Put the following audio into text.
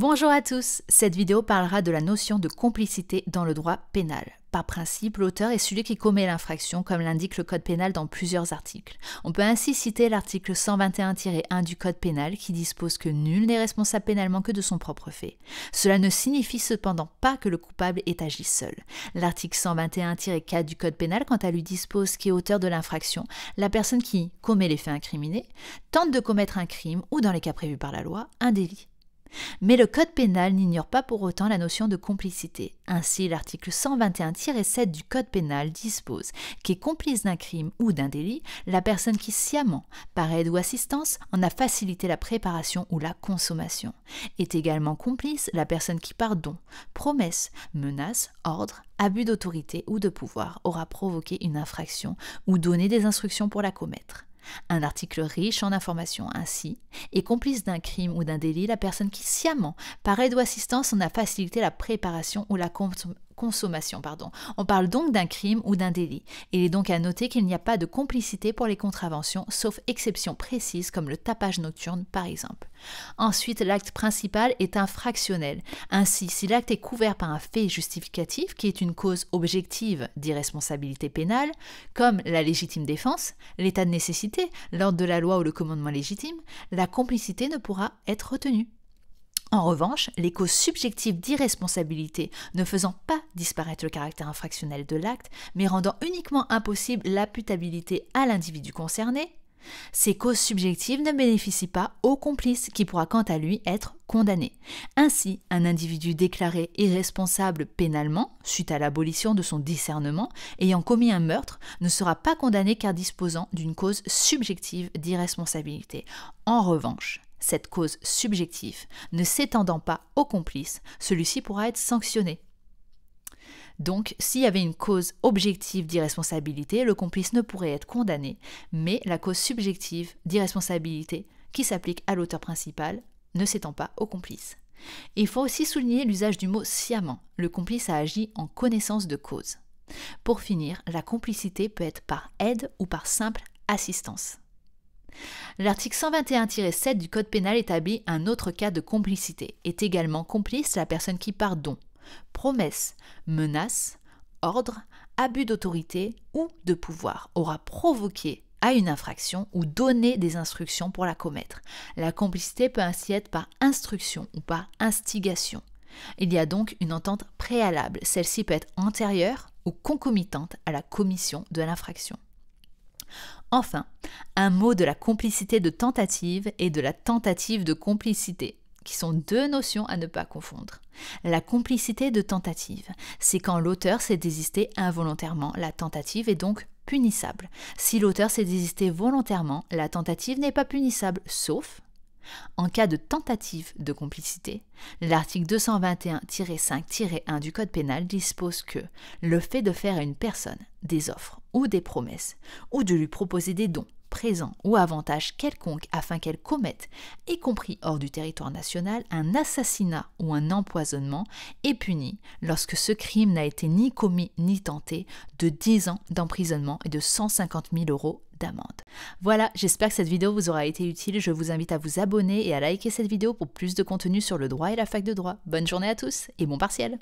Bonjour à tous, cette vidéo parlera de la notion de complicité dans le droit pénal. Par principe, l'auteur est celui qui commet l'infraction, comme l'indique le code pénal dans plusieurs articles. On peut ainsi citer l'article 121-1 du code pénal qui dispose que nul n'est responsable pénalement que de son propre fait. Cela ne signifie cependant pas que le coupable ait agi seul. L'article 121-4 du code pénal, quant à lui, dispose qu'est auteur de l'infraction la personne qui commet les faits incriminés, tente de commettre un crime ou, dans les cas prévus par la loi, un délit. Mais le code pénal n'ignore pas pour autant la notion de complicité. Ainsi, l'article 121-7 du code pénal dispose qu'est complice d'un crime ou d'un délit la personne qui sciemment, par aide ou assistance, en a facilité la préparation ou la consommation. Est également complice la personne qui par don, promesse, menace, ordre, abus d'autorité ou de pouvoir aura provoqué une infraction ou donné des instructions pour la commettre. Un article riche en informations ainsi est complice d'un crime ou d'un délit la personne qui sciemment, par aide ou assistance, en a facilité la préparation ou la consommation. On parle donc d'un crime ou d'un délit. Il est donc à noter qu'il n'y a pas de complicité pour les contraventions, sauf exception précise comme le tapage nocturne par exemple. Ensuite, l'acte principal est infractionnel. Ainsi, si l'acte est couvert par un fait justificatif qui est une cause objective d'irresponsabilité pénale, comme la légitime défense, l'état de nécessité, l'ordre de la loi ou le commandement légitime, la complicité ne pourra être retenue. En revanche, les causes subjectives d'irresponsabilité ne faisant pas disparaître le caractère infractionnel de l'acte, mais rendant uniquement impossible l'imputabilité à l'individu concerné, ces causes subjectives ne bénéficient pas au complice qui pourra quant à lui être condamné. Ainsi, un individu déclaré irresponsable pénalement, suite à l'abolition de son discernement, ayant commis un meurtre, ne sera pas condamné car disposant d'une cause subjective d'irresponsabilité. En revanche, cette cause subjective ne s'étendant pas au complice, celui-ci pourra être sanctionné. Donc, s'il y avait une cause objective d'irresponsabilité, le complice ne pourrait être condamné, mais la cause subjective d'irresponsabilité qui s'applique à l'auteur principal ne s'étend pas au complice. Il faut aussi souligner l'usage du mot sciemment. Le complice a agi en connaissance de cause. Pour finir, la complicité peut être par aide ou par simple assistance. L'article 121-7 du code pénal établit un autre cas de complicité. Est également complice la personne qui par don, promesse, menace, ordre, abus d'autorité ou de pouvoir aura provoqué à une infraction ou donné des instructions pour la commettre. La complicité peut ainsi être par instruction ou par instigation. Il y a donc une entente préalable. Celle-ci peut être antérieure ou concomitante à la commission de l'infraction. Enfin, un mot de la complicité de tentative et de la tentative de complicité, qui sont deux notions à ne pas confondre. La complicité de tentative, c'est quand l'auteur s'est désisté involontairement, la tentative est donc punissable. Si l'auteur s'est désisté volontairement, la tentative n'est pas punissable, sauf en cas de tentative de complicité. L'article 221-5-1 du Code pénal dispose que le fait de faire à une personne des offres ou des promesses, ou de lui proposer des dons, présents ou avantages quelconques afin qu'elle commette, y compris hors du territoire national, un assassinat ou un empoisonnement, est puni lorsque ce crime n'a été ni commis ni tenté de 10 ans d'emprisonnement et de 150 000 € d'amende. Voilà, j'espère que cette vidéo vous aura été utile. Je vous invite à vous abonner et à liker cette vidéo pour plus de contenu sur le droit et la fac de droit. Bonne journée à tous et bon partiel!